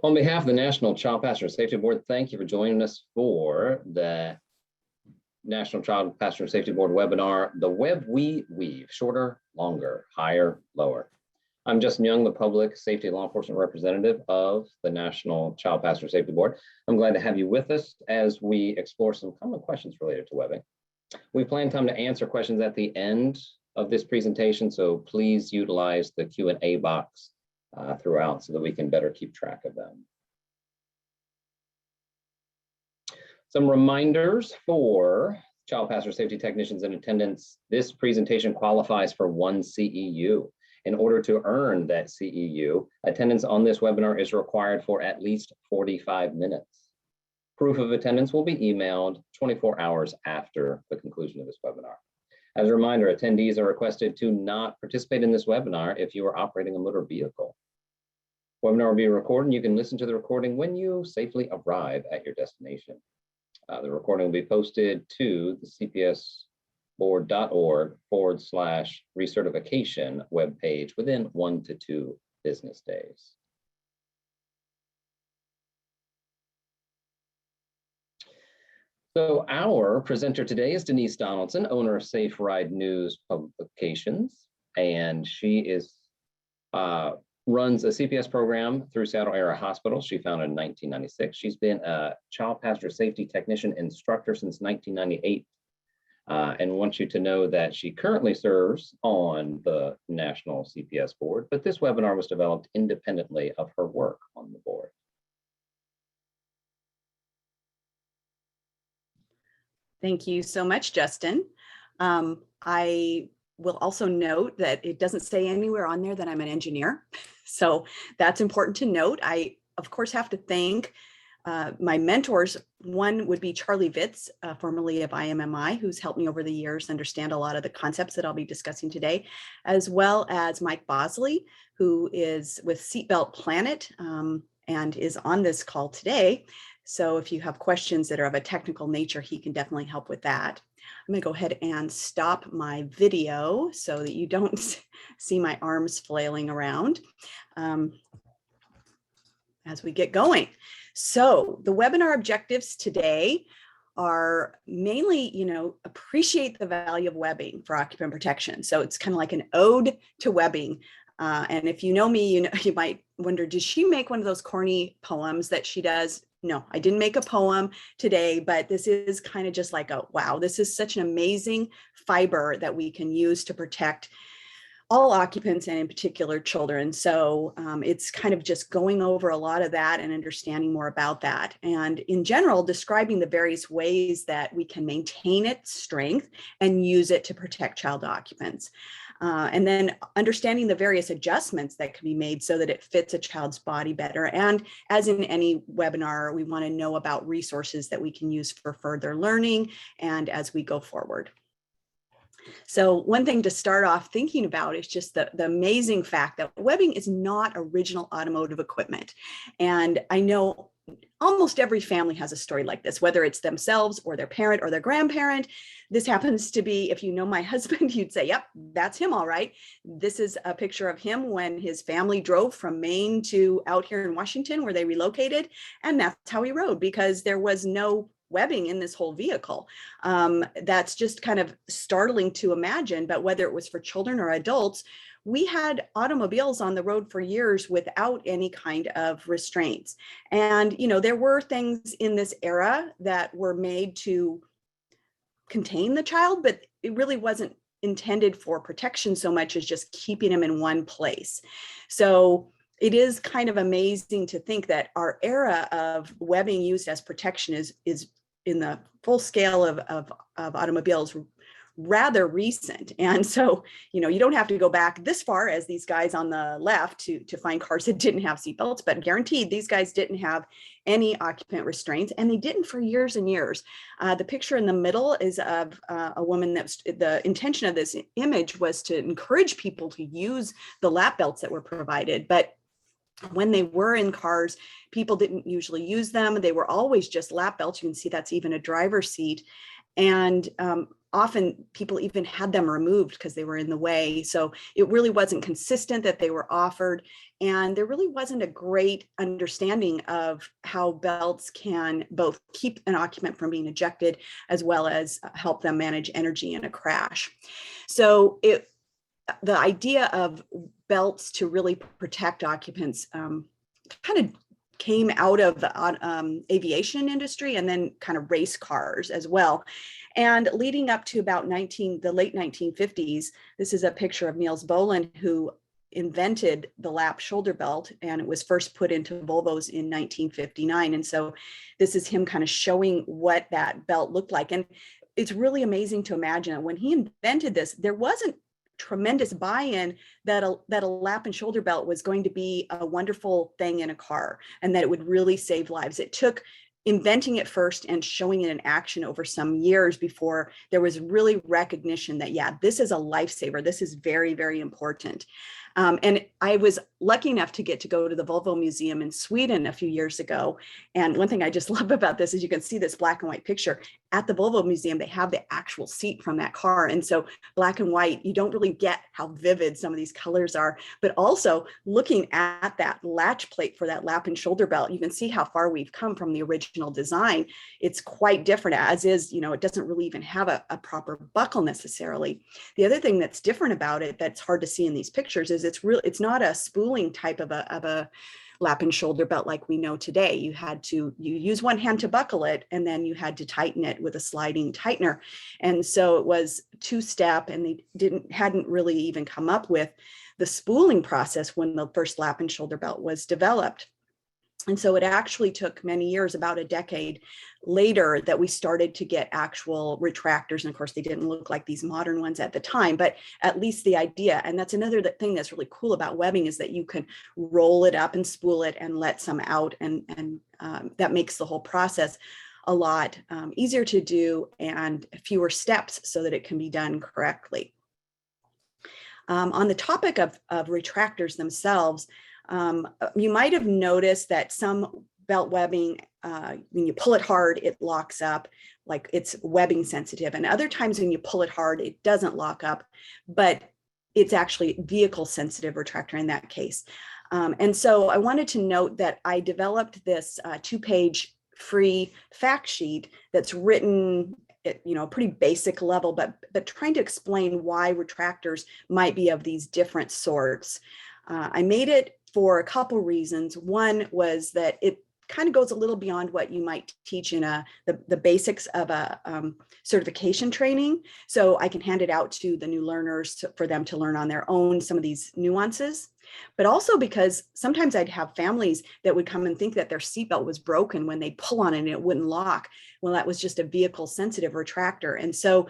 On behalf of the National Child Passenger Safety Board, thank you for joining us for the National Child Passenger Safety Board webinar, The Web We Weave, Shorter, Longer, Higher, Lower. I'm Justin Young, the Public Safety Law Enforcement Representative of the National Child Passenger Safety Board. I'm glad to have you with us as we explore some common questions related to webbing. We plan time to answer questions at the end of this presentation, so please utilize the Q&A box throughout so that we can better keep track of them. Some reminders for child passenger safety technicians in attendance. This presentation qualifies for 1 CEU. In order to earn that CEU, attendance on this webinar is required for at least 45 minutes. Proof of attendance will be emailed 24 hours after the conclusion of this webinar. As a reminder, attendees are requested to not participate in this webinar if you are operating a motor vehicle. Webinar will be recorded, and you can listen to the recording when you safely arrive at your destination. The recording will be posted to the cpsboard.org/recertification webpage within 1 to 2 business days. So our presenter today is Denise Donaldson, owner of Safe Ride News Publications, and she is runs a CPS program through Seattle Area Hospital. She founded in 1996. She's been a child passenger safety technician instructor since 1998, and wants you to know that she currently serves on the National CPS Board, but this webinar was developed independently of her work on the board. Thank you so much, Justin. I will also note that it doesn't say anywhere on there that I'm an engineer. So that's important to note. I, of course, have to thank my mentors. One would be Charlie Vitz, formerly of IMMI, who's helped me over the years understand a lot of the concepts that I'll be discussing today, as well as Mike Bosley, who is with Seatbelt Planet and is on this call today. So if you have questions that are of a technical nature, he can definitely help with that. I'm going to go ahead and stop my video so that you don't see my arms flailing around as we get going. So the webinar objectives today are mainly, appreciate the value of webbing for occupant protection. So it's kind of like an ode to webbing. And if you know me, you might wonder, does she make one of those corny poems that she does? No, I didn't make a poem today, but this is kind of just like wow, this is such an amazing fiber that we can use to protect all occupants and in particular children. So it's kind of just going over a lot of that and understanding more about that. And in general, describing the various ways that we can maintain its strength and use it to protect child occupants. And then understanding the various adjustments that can be made so that it fits a child's body better. And as in any webinar, we want to know about resources that we can use for further learning and as we go forward. So one thing to start off thinking about is just the amazing fact that webbing is not original automotive equipment. And I know almost every family has a story like this, whether it's themselves or their parent or their grandparent. This happens to be, if you know my husband, you'd say, yep, that's him, all right. This is a picture of him when his family drove from Maine to out here in Washington where they relocated. And that's how he rode because there was no webbing in this whole vehicle. That's just kind of startling to imagine, but whether it was for children or adults, we had automobiles on the road for years without any kind of restraints. And, there were things in this era that were made to contain the child, but it really wasn't intended for protection so much as just keeping them in one place. So it is kind of amazing to think that our era of webbing used as protection is in the full scale of automobiles rather recent. And so, you don't have to go back this far as these guys on the left to find cars that didn't have seatbelts, but guaranteed these guys didn't have any occupant restraints, and they didn't for years and years. The picture in the middle is of a woman the intention of this image was to encourage people to use the lap belts that were provided, but when they were in cars, people didn't usually use them. They were always just lap belts. You can see that's even a driver's seat. And often people even had them removed because they were in the way. So it really wasn't consistent that they were offered. And there really wasn't a great understanding of how belts can both keep an occupant from being ejected, as well as help them manage energy in a crash. So the idea of belts to really protect occupants kind of came out of the aviation industry, and then kind of race cars as well. And leading up to about the late 1950s, this is a picture of Niels Boland, who invented the lap shoulder belt, and it was first put into Volvos in 1959. And so this is him kind of showing what that belt looked like. And it's really amazing to imagine that when he invented this, there wasn't tremendous buy-in that a lap and shoulder belt was going to be a wonderful thing in a car, and that it would really save lives. It took inventing it first and showing it in action over some years before there was really recognition that, yeah, this is a lifesaver. This is very, very important. And I was lucky enough to get to go to the Volvo Museum in Sweden a few years ago. And one thing I just love about this is you can see this black and white picture. At the Volvo Museum, they have the actual seat from that car. And so black and white, you don't really get how vivid some of these colors are. But also looking at that latch plate for that lap and shoulder belt, you can see how far we've come from the original design. It's quite different, as is, it doesn't really even have a proper buckle necessarily. The other thing that's different about it that's hard to see in these pictures is it's not a spooling type of a lap and shoulder belt like we know today. You use one hand to buckle it, and then you had to tighten it with a sliding tightener. And so it was two-step, and they hadn't really even come up with the spooling process when the first lap and shoulder belt was developed. And so it actually took many years, about a decade later, that we started to get actual retractors. And of course, they didn't look like these modern ones at the time, but at least the idea. And that's another thing that's really cool about webbing, is that you can roll it up and spool it and let some out. And that makes the whole process a lot easier to do and fewer steps, so that it can be done correctly. On the topic of retractors themselves, you might have noticed that some belt webbing, when you pull it hard, it locks up, like it's webbing sensitive. And other times when you pull it hard, it doesn't lock up, but it's actually vehicle sensitive retractor in that case. And so I wanted to note that I developed this 2-page free fact sheet that's written at a pretty basic level, but trying to explain why retractors might be of these different sorts. I made it for a couple reasons. One was that it kind of goes a little beyond what you might teach in the basics of a certification training. So I can hand it out to the new learners for them to learn on their own some of these nuances. But also because sometimes I'd have families that would come and think that their seatbelt was broken when they pull on it and it wouldn't lock. Well, that was just a vehicle sensitive retractor. And so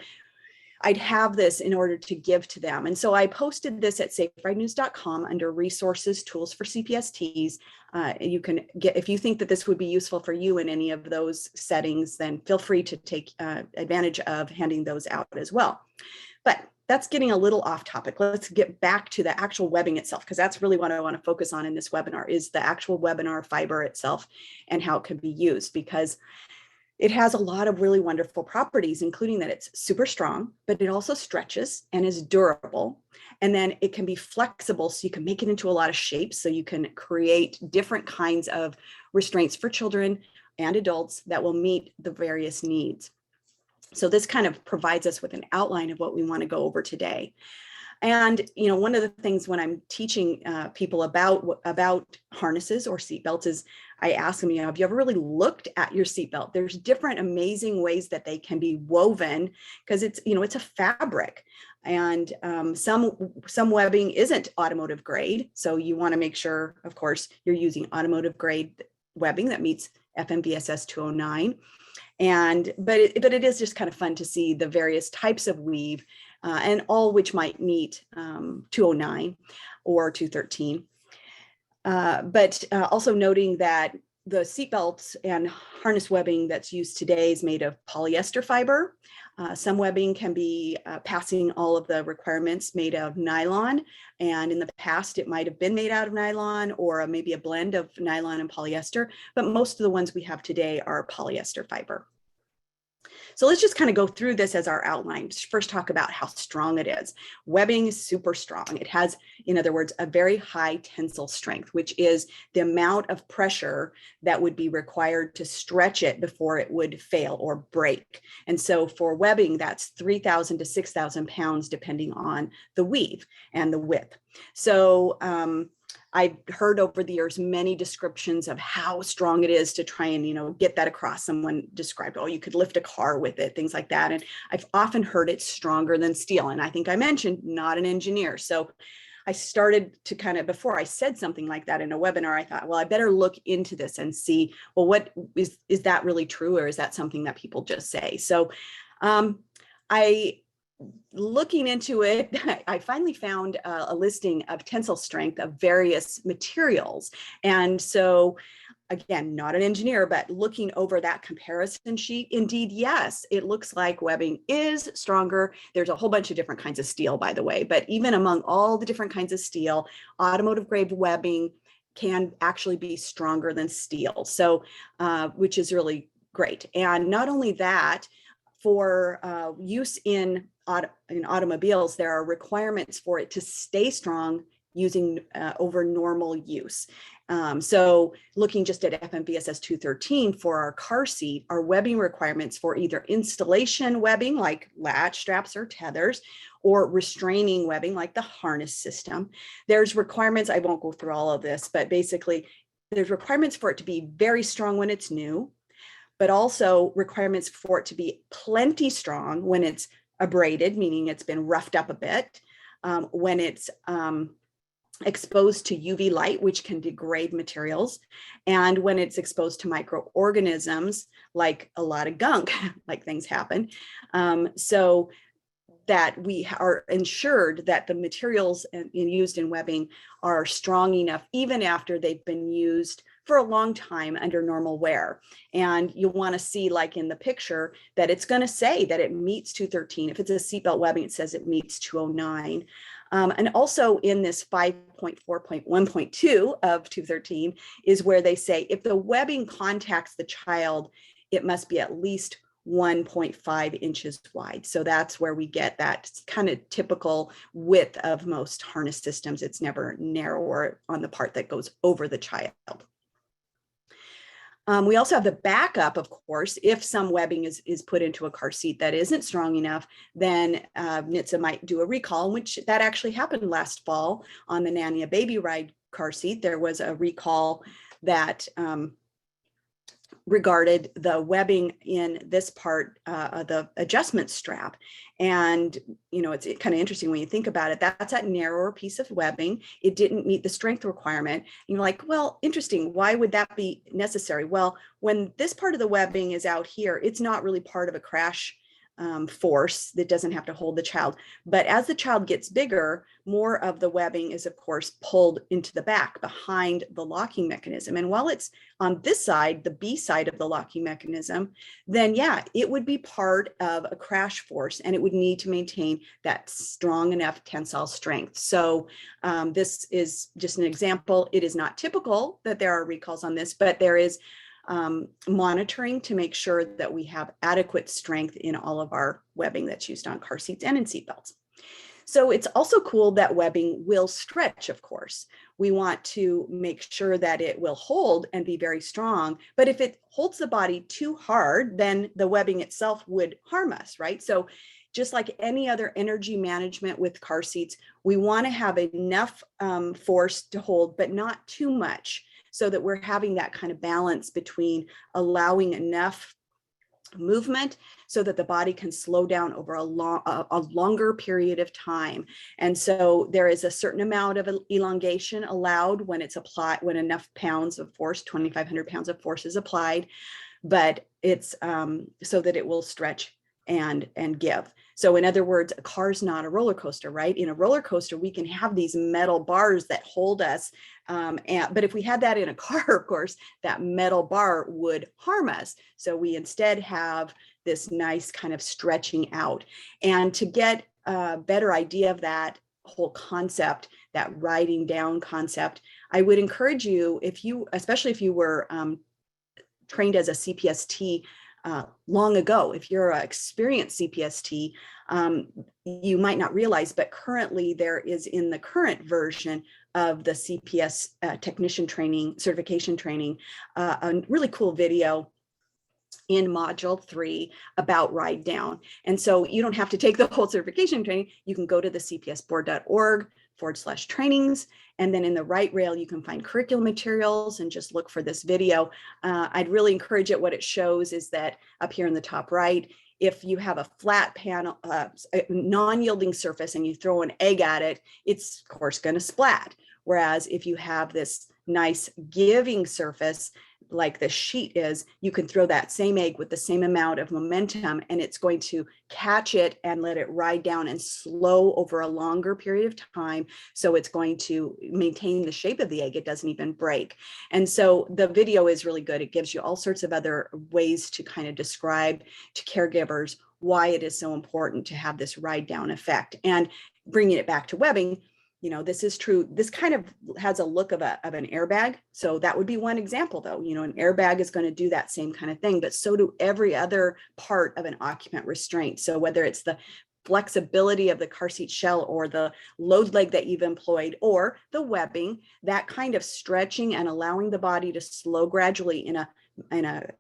I'd have this in order to give to them. And so I posted this at saferidenews.com under resources, tools for CPSTs. You can get, if you think that this would be useful for you in any of those settings, then feel free to take advantage of handing those out as well. But that's getting a little off topic. Let's get back to the actual webbing itself, because that's really what I want to focus on in this webinar, is the actual webinar fiber itself and how it can be used, because it has a lot of really wonderful properties, including that it's super strong, but it also stretches and is durable. And then it can be flexible, so you can make it into a lot of shapes. So you can create different kinds of restraints for children and adults that will meet the various needs. So this kind of provides us with an outline of what we want to go over today. And, one of the things when I'm teaching people about harnesses or seatbelts is I ask them, have you ever really looked at your seatbelt? There's different amazing ways that they can be woven, because it's a fabric, and some webbing isn't automotive grade. So you want to make sure, of course, you're using automotive grade webbing that meets FMVSS 209. But it is just kind of fun to see the various types of weave, and all which might meet 209 or 213. But also noting that the seatbelts and harness webbing that's used today is made of polyester fiber. Some webbing can be passing all of the requirements, made of nylon. And in the past, it might have been made out of nylon, or maybe a blend of nylon and polyester. But most of the ones we have today are polyester fiber. So let's just kind of go through this as our outline. First, talk about how strong it is. Webbing is super strong. It has, in other words, a very high tensile strength, which is the amount of pressure that would be required to stretch it before it would fail or break. And so for webbing, that's 3,000 to 6,000 pounds, depending on the weave and the width. So I've heard over the years many descriptions of how strong it is to try and, get that across. Someone described, oh, you could lift a car with it, things like that. And I've often heard it's stronger than steel. And I think I mentioned not an engineer. So I started to kind of, before I said something like that in a webinar, I thought, well, I better look into this and see, well, what is that really true? Or is that something that people just say? So looking into it, I finally found a listing of tensile strength of various materials. And so, again, not an engineer, but looking over that comparison sheet, indeed, yes, it looks like webbing is stronger. There's a whole bunch of different kinds of steel, by the way, but even among all the different kinds of steel, automotive grade webbing can actually be stronger than steel. So, which is really great. And not only that, for use in automobiles, there are requirements for it to stay strong using over normal use. So looking just at FMVSS 213 for our car seat, our webbing requirements for either installation webbing like latch straps or tethers, or restraining webbing like the harness system. There's requirements, I won't go through all of this, but basically there's requirements for it to be very strong when it's new, but also requirements for it to be plenty strong when it's abraded, meaning it's been roughed up a bit, when it's exposed to UV light, which can degrade materials, and when it's exposed to microorganisms, like a lot of gunk, like things happen. So that we are ensured that the materials used in webbing are strong enough, even after they've been used for a long time under normal wear. And you'll want to see, like in the picture, that it's going to say that it meets 213. If it's a seatbelt webbing, it says it meets 209. And also in this 5.4.1.2 of 213 is where they say if the webbing contacts the child, it must be at least 1.5 inches wide. So that's where we get that kind of typical width of most harness systems. It's never narrower on the part that goes over the child. We also have the backup, of course, if some webbing is put into a car seat that isn't strong enough, then NHTSA might do a recall, which that actually happened last fall on the Nanny a Baby Ride car seat. There was a recall that regarded the webbing in this part of the adjustment strap. And, it's kind of interesting when you think about it, that's that narrower piece of webbing. It didn't meet the strength requirement. And you're like, well, interesting. Why would that be necessary? Well, when this part of the webbing is out here, it's not really part of a crash force that doesn't have to hold the child. But as the child gets bigger, more of the webbing is, of course, pulled into the back behind the locking mechanism. And while it's on this side, the B side of the locking mechanism, then yeah, it would be part of a crash force and it would need to maintain that strong enough tensile strength. So this is just an example. It is not typical that there are recalls on this, but there is monitoring to make sure that we have adequate strength in all of our webbing that's used on car seats and in seatbelts. So it's also cool that webbing will stretch, of course. We want to make sure that it will hold and be very strong, but if it holds the body too hard, then the webbing itself would harm us, right? So just like any other energy management with car seats, we want to have enough force to hold, but not too much, so that we're having that kind of balance between allowing enough movement so that the body can slow down over a longer period of time. And so there is a certain amount of elongation allowed when it's applied, when enough pounds of force, 2,500 pounds of force is applied, but it's so that it will stretch and give. So in other words, a car's not a roller coaster, right? In a roller coaster, we can have these metal bars that hold us. But if we had that in a car, of course, that metal bar would harm us. So we instead have this nice kind of stretching out. And to get a better idea of that whole concept, that riding down concept, I would encourage you, especially if you were trained as a CPST long ago. If you're an experienced CPST, you might not realize, but currently there is in the current version of the CPS technician training, certification training, a really cool video in module 3 about ride down. And so you don't have to take the whole certification training. You can go to the cpsboard.org/trainings. And then in the right rail, you can find curriculum materials and just look for this video. I'd really encourage it. What it shows is that up here in the top right, if you have a flat panel, a non-yielding surface, and you throw an egg at it, it's of course going to splat. Whereas if you have this nice giving surface, like the sheet is, you can throw that same egg with the same amount of momentum, and it's going to catch it and let it ride down and slow over a longer period of time. So it's going to maintain the shape of the egg. It doesn't even break. And so the video is really good. It gives you all sorts of other ways to kind of describe to caregivers why it is so important to have this ride down effect. And bringing it back to webbing, you know, this is true. This kind of has a look of an airbag. So that would be one example, though. You know, an airbag is going to do that same kind of thing, but so do every other part of an occupant restraint. So whether it's the flexibility of the car seat shell or the load leg that you've employed or the webbing, that kind of stretching and allowing the body to slow gradually in a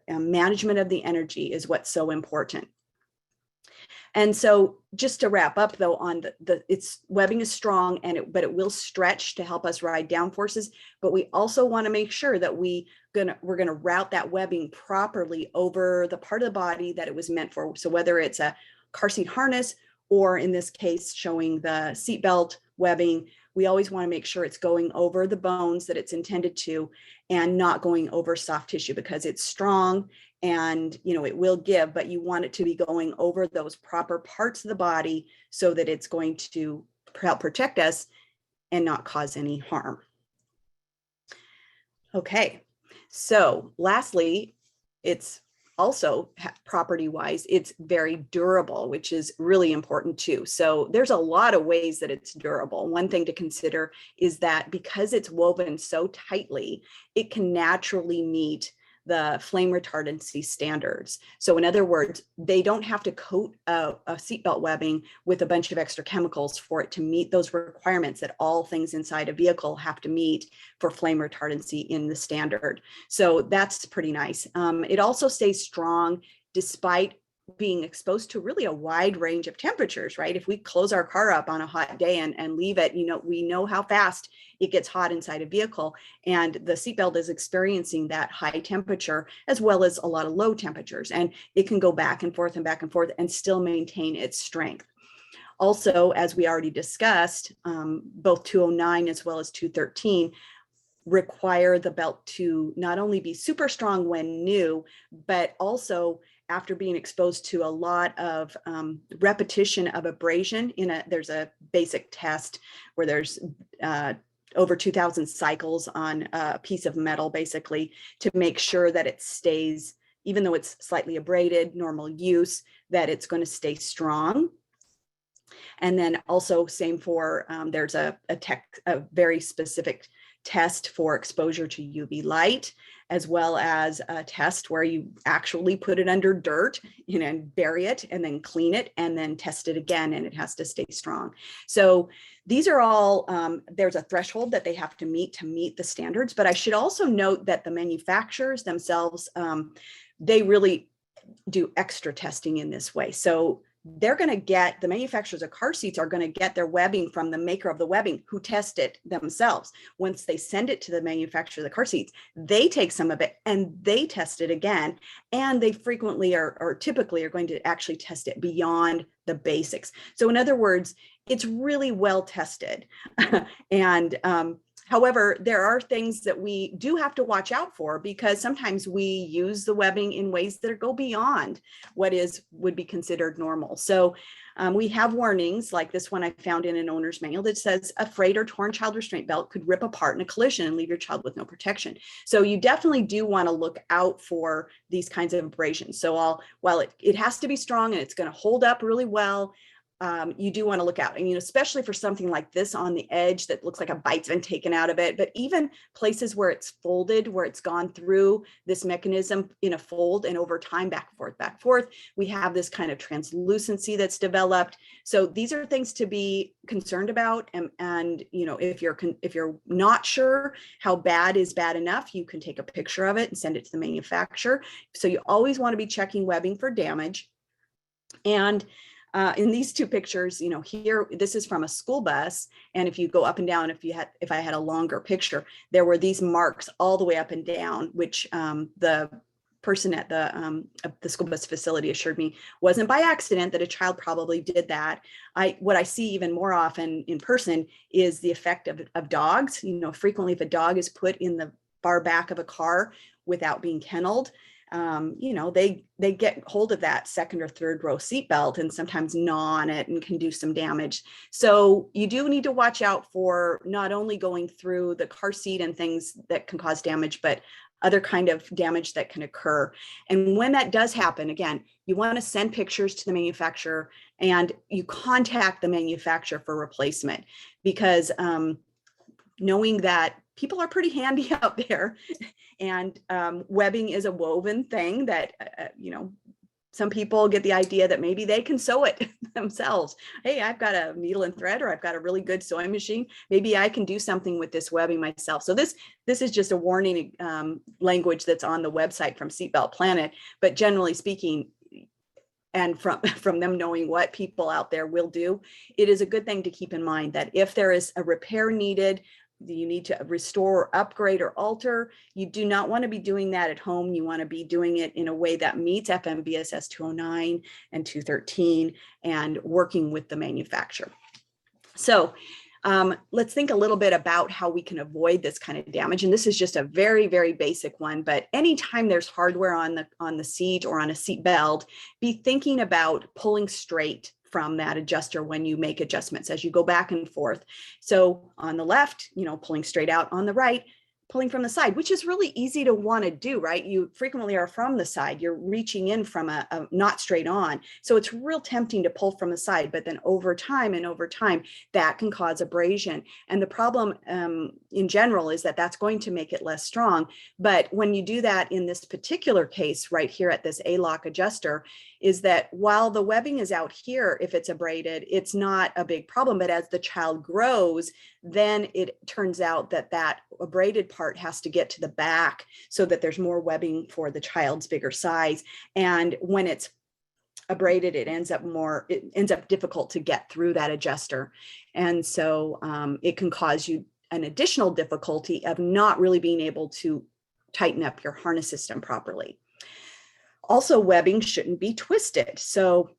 management of the energy is what's so important. And so just to wrap up though, on its webbing is strong, but it will stretch to help us ride down forces. But we also want to make sure that we're gonna route that webbing properly over the part of the body that it was meant for. So whether it's a car seat harness, or in this case, showing the seatbelt webbing, we always want to make sure it's going over the bones that it's intended to, and not going over soft tissue, because it's strong and, you know, it will give, but you want it to be going over those proper parts of the body so that it's going to help protect us and not cause any harm. Okay, so lastly, it's also property-wise, it's very durable, which is really important too. So there's a lot of ways that it's durable. One thing to consider is that because it's woven so tightly, it can naturally meet the flame retardancy standards. So in other words, they don't have to coat a seatbelt webbing with a bunch of extra chemicals for it to meet those requirements that all things inside a vehicle have to meet for flame retardancy in the standard. So that's pretty nice. It also stays strong despite being exposed to really a wide range of temperatures, right? If we close our car up on a hot day and leave it, you know, we know how fast it gets hot inside a vehicle, and the seatbelt is experiencing that high temperature as well as a lot of low temperatures, and it can go back and forth and still maintain its strength. Also, as we already discussed, both 209 as well as 213 require the belt to not only be super strong when new, but also after being exposed to a lot of repetition of abrasion. There's a basic test where there's over 2,000 cycles on a piece of metal, basically, to make sure that it stays, even though it's slightly abraded, normal use, that it's going to stay strong. And then also same for, there's a very specific test for exposure to UV light, as well as a test where you actually put it under dirt, you know, and bury it and then clean it and then test it again, and it has to stay strong. So these are all, there's a threshold that they have to meet the standards. But I should also note that the manufacturers themselves, they really do extra testing in this way. So they're going to get, the manufacturers of car seats are going to get their webbing from the maker of the webbing, who test it themselves. Once they send it to the manufacturer of the car seats, they take some of it and they test it again. And they frequently or typically are going to actually test it beyond the basics. So in other words, it's really well tested. And however, there are things that we do have to watch out for, because sometimes we use the webbing in ways that go beyond what would be considered normal. So we have warnings like this one I found in an owner's manual that says a frayed or torn child restraint belt could rip apart in a collision and leave your child with no protection. So you definitely do want to look out for these kinds of abrasions. So while it has to be strong and it's going to hold up really well, you do want to look out. I mean, especially for something like this on the edge that looks like a bite's been taken out of it, but even places where it's folded, where it's gone through this mechanism in a fold and over time, back and forth, we have this kind of translucency that's developed. So these are things to be concerned about. And you know, if you're not sure how bad is bad enough, you can take a picture of it and send it to the manufacturer. So you always want to be checking webbing for damage. And in these two pictures, you know, here, this is from a school bus. And if you go up and down, if I had a longer picture, there were these marks all the way up and down, which the person at the school bus facility assured me wasn't by accident, that a child probably did that. What I see even more often in person is the effect of dogs. You know, frequently if a dog is put in the far back of a car without being kenneled, you know, they get hold of that second or third row seatbelt and sometimes gnaw on it and can do some damage. So you do need to watch out for not only going through the car seat and things that can cause damage, but other kind of damage that can occur. And when that does happen, again, you want to send pictures to the manufacturer and you contact the manufacturer for replacement, because knowing that people are pretty handy out there, and webbing is a woven thing that, you know, some people get the idea that maybe they can sew it themselves. Hey, I've got a needle and thread, or I've got a really good sewing machine. Maybe I can do something with this webbing myself. So this is just a warning language that's on the website from Seatbelt Planet. But generally speaking, and from them knowing what people out there will do, it is a good thing to keep in mind that if there is a repair needed, you need to restore, upgrade, or alter, you do not want to be doing that at home. You want to be doing it in a way that meets FMVSS 209 and 213 and working with the manufacturer. So let's think a little bit about how we can avoid this kind of damage. And this is just a very, very basic one, but anytime there's hardware on the seat or on a seat belt, be thinking about pulling straight from that adjuster when you make adjustments as you go back and forth. So on the left, you know, pulling straight out; on the right, pulling from the side, which is really easy to want to do, right? You frequently are from the side, you're reaching in from a not straight on. So it's real tempting to pull from the side, but then over time, that can cause abrasion. And the problem in general is that that's going to make it less strong. But when you do that in this particular case right here at this A-lock adjuster, is that while the webbing is out here, if it's abraded, it's not a big problem. But as the child grows, then it turns out that that abraded part has to get to the back so that there's more webbing for the child's bigger size. And when it's abraded, it ends up difficult to get through that adjuster. And so it can cause you an additional difficulty of not really being able to tighten up your harness system properly. Also, webbing shouldn't be twisted. So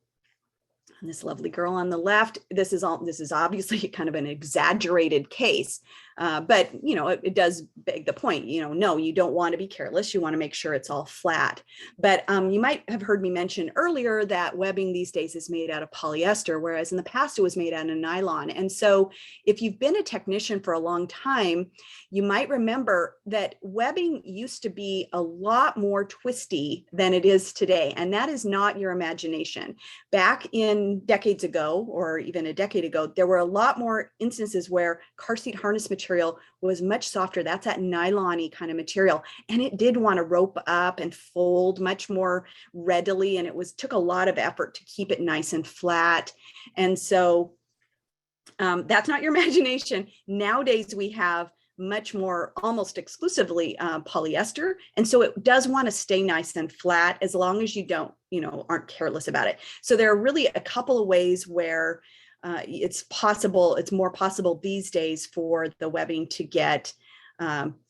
this lovely girl on the left, this is obviously kind of an exaggerated case, but you know, it does beg the point. You know, no, you don't want to be careless. You want to make sure it's all flat. But you might have heard me mention earlier that webbing these days is made out of polyester, whereas in the past it was made out of nylon. And so if you've been a technician for a long time, you might remember that webbing used to be a lot more twisty than it is today. And that is not your imagination. Back in decades ago, or even a decade ago, there were a lot more instances where car seat harness material was much softer. That's that nylon-y kind of material. And it did want to rope up and fold much more readily. And took a lot of effort to keep it nice and flat. And so that's not your imagination. Nowadays, we have much more, almost exclusively polyester. And so it does want to stay nice and flat as long as you don't, aren't careless about it. So there are really a couple of ways where it's more possible these days for the webbing to get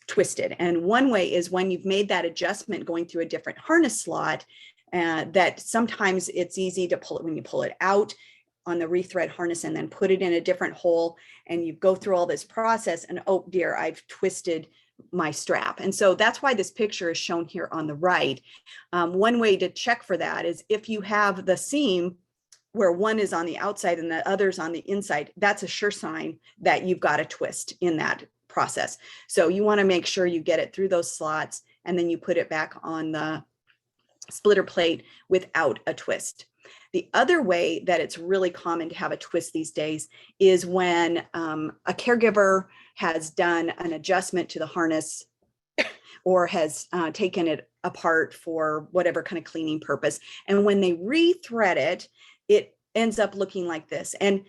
twisted. And one way is when you've made that adjustment going through a different harness slot, that sometimes it's easy to pull it when you pull it out on the rethread harness and then put it in a different hole, and you go through all this process and, oh dear, I've twisted my strap. And so that's why this picture is shown here on the right. One way to check for that is if you have the seam where one is on the outside and the other's on the inside, that's a sure sign that you've got a twist in that process. So you want to make sure you get it through those slots and then you put it back on the splitter plate without a twist. The other way that it's really common to have a twist these days is when a caregiver has done an adjustment to the harness or has taken it apart for whatever kind of cleaning purpose. And when they rethread it, it ends up looking like this. And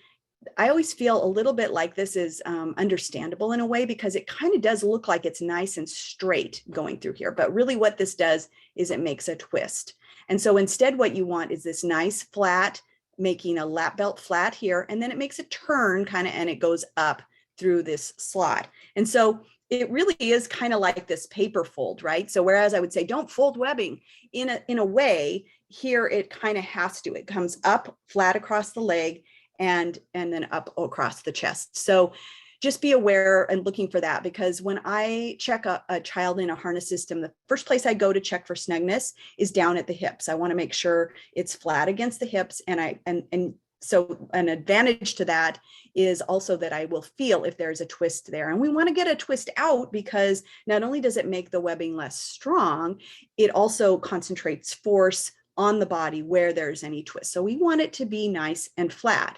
I always feel a little bit like this is understandable in a way, because it kind of does look like it's nice and straight going through here. But really what this does is it makes a twist. And so instead what you want is this nice flat, making a lap belt flat here, and then it makes a turn kind of, and it goes up through this slot. And so it really is kind of like this paper fold, right? So whereas I would say don't fold webbing in a way, here it kind of has to. It comes up flat across the leg and then up across the chest. So just be aware and looking for that, because when I check a child in a harness system, the first place I go to check for snugness is down at the hips. I want to make sure it's flat against the hips, and so an advantage to that is also that I will feel if there's a twist there. And we want to get a twist out, because not only does it make the webbing less strong, it also concentrates force on the body where there's any twist. So we want it to be nice and flat.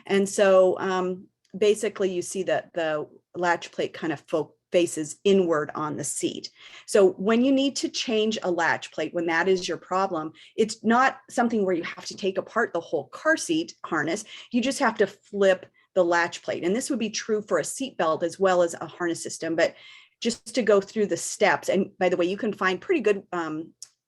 And so basically you see that the latch plate kind of faces inward on the seat. So when you need to change a latch plate, when that is your problem, it's not something where you have to take apart the whole car seat harness. You just have to flip the latch plate. And this would be true for a seat belt as well as a harness system. But just to go through the steps, and by the way, you can find pretty good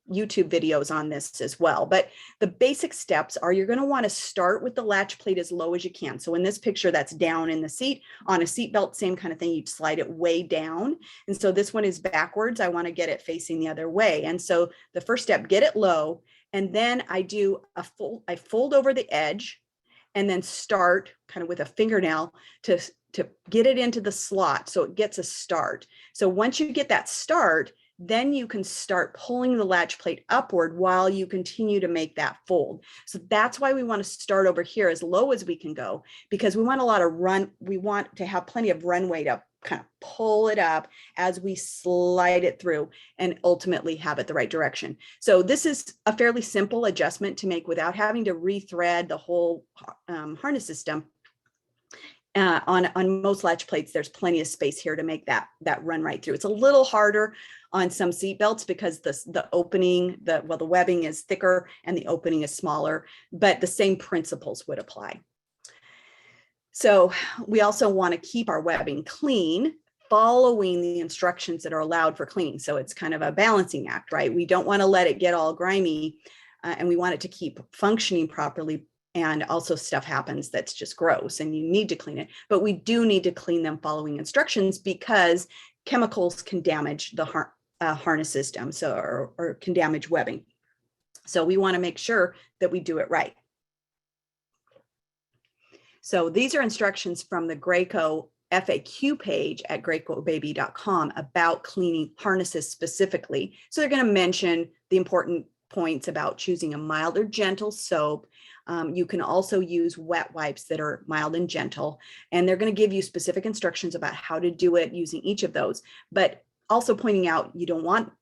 YouTube videos on this as well. But the basic steps are, you're going to want to start with the latch plate as low as you can. So in this picture, that's down in the seat. On a seat belt, same kind of thing. You'd slide it way down. And so this one is backwards. I want to get it facing the other way. And so the first step, get it low. And then I do I fold over the edge and then start kind of with a fingernail to get it into the slot. So it gets a start. So once you get that start, then you can start pulling the latch plate upward while you continue to make that fold. So that's why we want to start over here as low as we can go, because we want a lot of we want to have plenty of runway to kind of pull it up as we slide it through and ultimately have it the right direction. So this is a fairly simple adjustment to make without having to rethread the whole harness system. On most latch plates, there's plenty of space here to make that run right through. It's a little harder on some seat belts because the opening, the webbing is thicker and the opening is smaller, but the same principles would apply. So we also want to keep our webbing clean, following the instructions that are allowed for cleaning. So it's kind of a balancing act, right? We don't want to let it get all grimy, and we want it to keep functioning properly. And also stuff happens that's just gross and you need to clean it, but we do need to clean them following instructions, because chemicals can damage the harness system, so or can damage webbing. So we want to make sure that we do it right. So these are instructions from the Graco FAQ page at gracobaby.com about cleaning harnesses specifically. So they're going to mention the important points about choosing a mild or gentle soap. You can also use wet wipes that are mild and gentle, and they're going to give you specific instructions about how to do it using each of those. But also pointing out, they don't want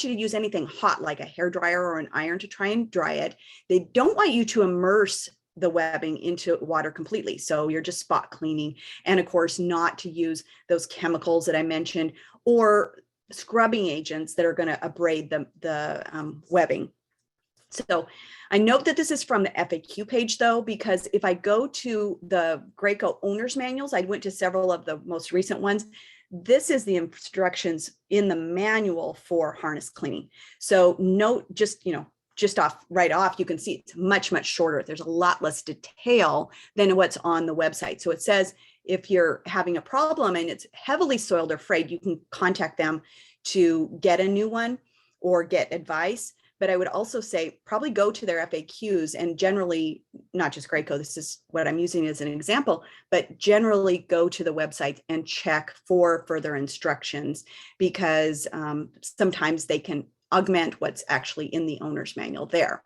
you to use anything hot like a hairdryer or an iron to try and dry it. They don't want you to immerse the webbing into water completely. So you're just spot cleaning. And of course, not to use those chemicals that I mentioned or scrubbing agents that are going to abrade the webbing. So I note that this is from the FAQ page though, because if I go to the Graco owner's manuals, I went to several of the most recent ones. This is the instructions in the manual for harness cleaning. So note, right off, you can see it's much, much shorter. There's a lot less detail than what's on the website. So it says, if you're having a problem and it's heavily soiled or frayed, you can contact them to get a new one or get advice. But I would also say probably go to their FAQs, and generally, not just Graco, this is what I'm using as an example, but generally go to the website and check for further instructions, because sometimes they can augment what's actually in the owner's manual there.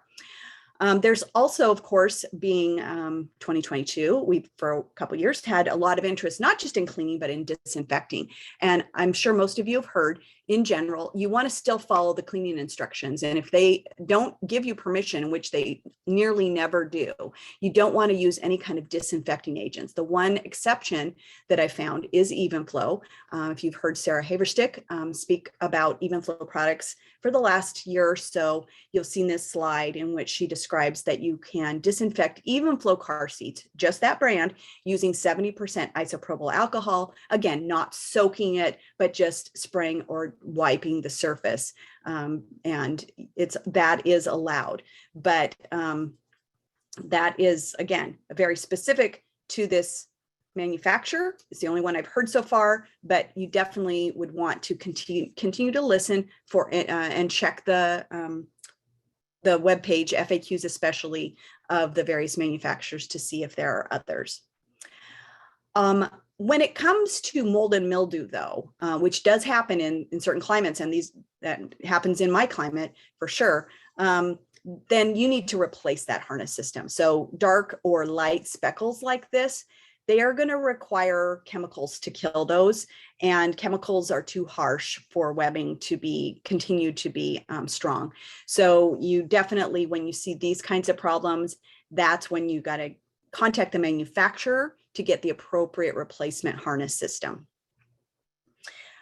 There's also, of course, being 2022, we've for a couple of years had a lot of interest, not just in cleaning, but in disinfecting. And I'm sure most of you have heard in general, you want to still follow the cleaning instructions. And if they don't give you permission, which they nearly never do, you don't want to use any kind of disinfecting agents. The one exception that I found is Evenflo. If you've heard Sarah Haverstick speak about Evenflo products for the last year or so, you'll seen this slide in which she describes that you can disinfect Evenflo car seats, just that brand, using 70% isopropyl alcohol. Again, not soaking it, but just spraying or wiping the surface. And that is allowed. But that is, again, very specific to this manufacturer. It's the only one I've heard so far, but you definitely would want to continue to listen for it and check the webpage FAQs, especially of the various manufacturers, to see if there are others. When it comes to mold and mildew, though, which does happen in certain climates, and that happens in my climate for sure, then you need to replace that harness system. So dark or light speckles like this, they are going to require chemicals to kill those, and chemicals are too harsh for webbing to continue to be strong. So you definitely, when you see these kinds of problems, that's when you got to contact the manufacturer to get the appropriate replacement harness system.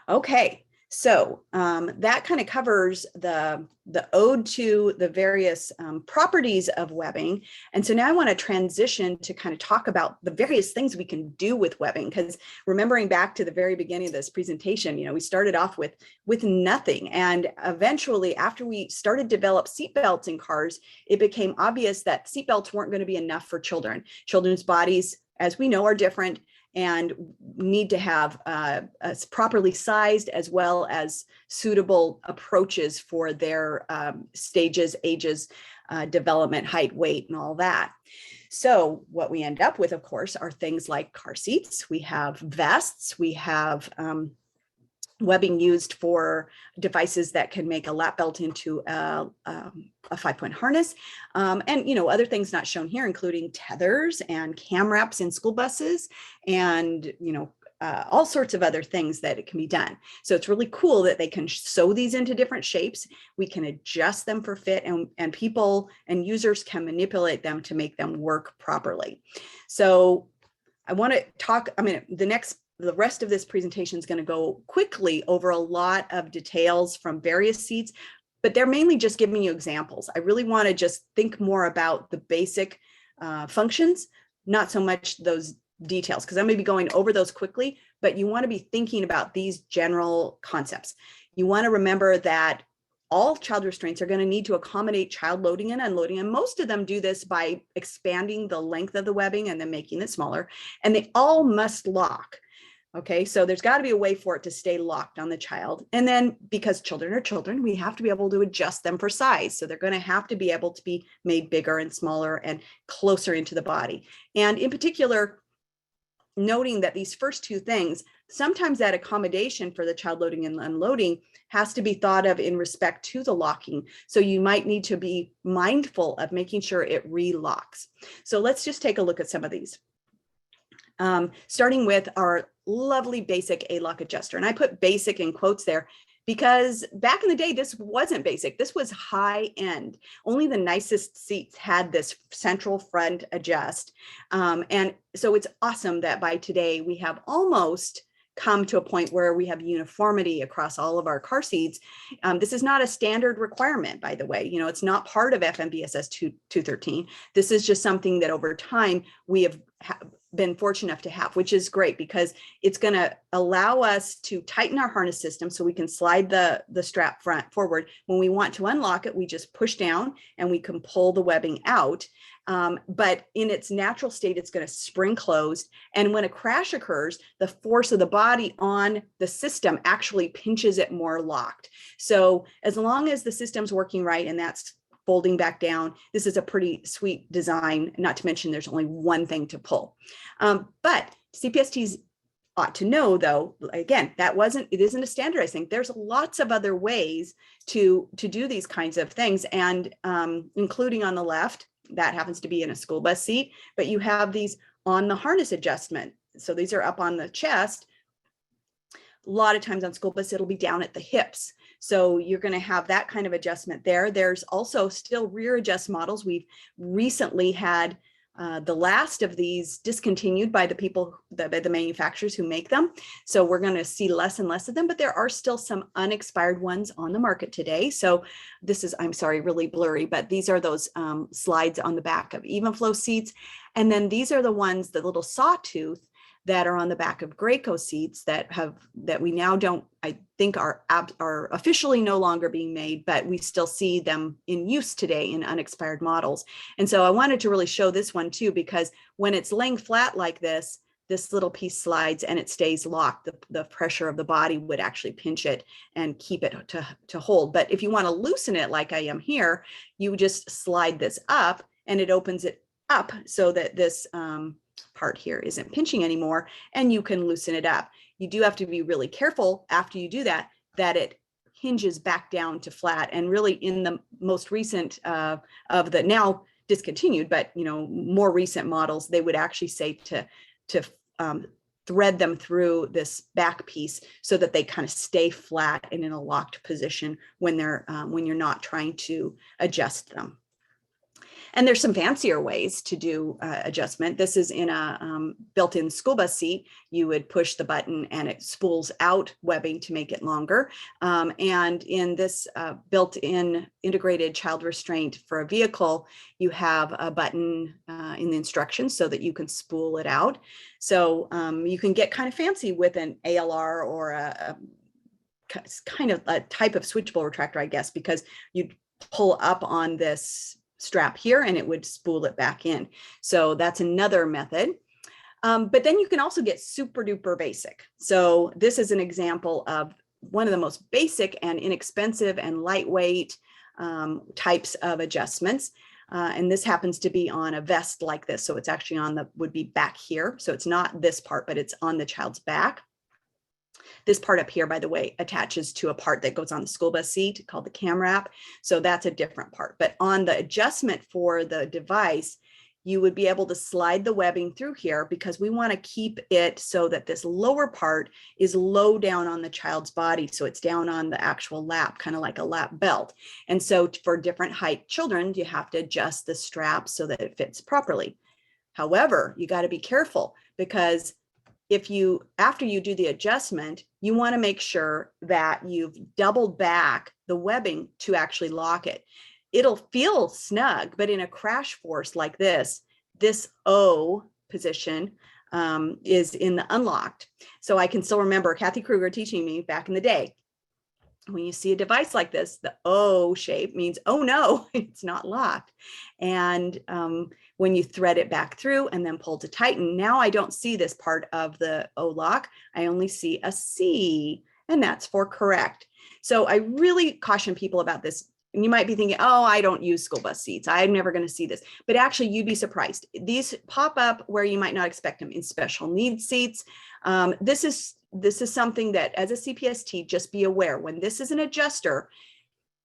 Okay, so that kind of covers the ode to the various properties of webbing. And so now I want to transition to kind of talk about the various things we can do with webbing, because remembering back to the very beginning of this presentation, we started off with nothing. And eventually, after we started to develop seatbelts in cars, it became obvious that seatbelts weren't going to be enough for children. Children's bodies, as we know, are different and need to have properly sized as well as suitable approaches for their stages, ages, development, height, weight, and all that. So what we end up with, of course, are things like car seats. We have vests. We have webbing used for devices that can make a lap belt into a 5-point harness, and other things not shown here, including tethers and cam wraps in school buses, and all sorts of other things that it can be done. So it's really cool that they can sew these into different shapes. We can adjust them for fit, and people and users can manipulate them to make them work properly. So I want to talk, the rest of this presentation is going to go quickly over a lot of details from various seats, but they're mainly just giving you examples. I really want to just think more about the basic functions, not so much those details, because I'm going to be going over those quickly, but you want to be thinking about these general concepts. You want to remember that all child restraints are going to need to accommodate child loading and unloading, and most of them do this by expanding the length of the webbing and then making it smaller, and they all must lock. Okay, so there's got to be a way for it to stay locked on the child. And then, because children are children, we have to be able to adjust them for size. So they're going to have to be able to be made bigger and smaller and closer into the body. And in particular, noting that these first two things, sometimes that accommodation for the child loading and unloading has to be thought of in respect to the locking. So you might need to be mindful of making sure it relocks. So let's just take a look at some of these. Starting with our lovely basic A-lock adjuster. And I put basic in quotes there because back in the day, this wasn't basic. This was high end. Only the nicest seats had this central front adjust. And so it's awesome that by today we have almost come to a point where we have uniformity across all of our car seats. This is not a standard requirement, by the way. It's not part of FMVSS 213. This is just something that over time we have been fortunate enough to have, which is great because it's going to allow us to tighten our harness system so we can slide the strap forward. When we want to unlock it, we just push down and we can pull the webbing out. But in its natural state, it's going to spring closed. And when a crash occurs, the force of the body on the system actually pinches it more locked. So as long as the system's working right, and that's folding back down, this is a pretty sweet design, not to mention there's only one thing to pull. But CPSTs ought to know, though, again, it isn't a standardized thing. There's lots of other ways to do these kinds of things, and including on the left, that happens to be in a school bus seat, but you have these on the harness adjustment. So these are up on the chest. A lot of times on school bus, it'll be down at the hips. So you're going to have that kind of adjustment there. There's also still rear adjust models. We've recently had the last of these discontinued by the people, by the manufacturers who make them. So we're going to see less and less of them, but there are still some unexpired ones on the market today. So this is, I'm sorry, really blurry, but these are those slides on the back of Evenflo seats. And then these are the ones, the little sawtooth that are on the back of Graco seats that we now don't, I think are officially no longer being made, but we still see them in use today in unexpired models. And so I wanted to really show this one too, because when it's laying flat like this little piece slides and it stays locked. The pressure of the body would actually pinch it and keep it to hold. But if you want to loosen it like I am here, you just slide this up and it opens it up so that this part here isn't pinching anymore, and you can loosen it up. You do have to be really careful after you do that it hinges back down to flat. And really in the most recent of the now discontinued, but more recent models, they would actually say to thread them through this back piece so that they kind of stay flat and in a locked position when you're not trying to adjust them. And there's some fancier ways to do adjustment. This is in a built-in school bus seat. You would push the button and it spools out webbing to make it longer. And in this built-in integrated child restraint for a vehicle, you have a button in the instructions so that you can spool it out. So you can get kind of fancy with an ALR or a kind of a type of switchable retractor, I guess, because you pull up on this strap here and it would spool it back in. So that's another method. But then you can also get super duper basic. So this is an example of one of the most basic and inexpensive and lightweight types of adjustments. And this happens to be on a vest like this. So it's actually would be back here. So it's not this part, but it's on the child's back. This part up here, by the way, attaches to a part that goes on the school bus seat called the cam wrap. So that's a different part. But on the adjustment for the device, you would be able to slide the webbing through here because we want to keep it so that this lower part is low down on the child's body. So it's down on the actual lap, kind of like a lap belt. And so for different height children, you have to adjust the strap so that it fits properly. However, you got to be careful because after you do the adjustment, you want to make sure that you've doubled back the webbing to actually lock it. It'll feel snug, but in a crash force like this O position is in the unlocked. So I can still remember Kathy Kruger teaching me back in the day, when you see a device like this, the O shape means, oh no, it's not locked. And when you thread it back through and then pull to tighten, now I don't see this part of the O lock. I only see a C, and that's for correct. So I really caution people about this. And you might be thinking, oh, I don't use school bus seats, I'm never going to see this. But actually, you'd be surprised. These pop up where you might not expect them in special needs seats. This is something that as a CPST, just be aware when this is an adjuster,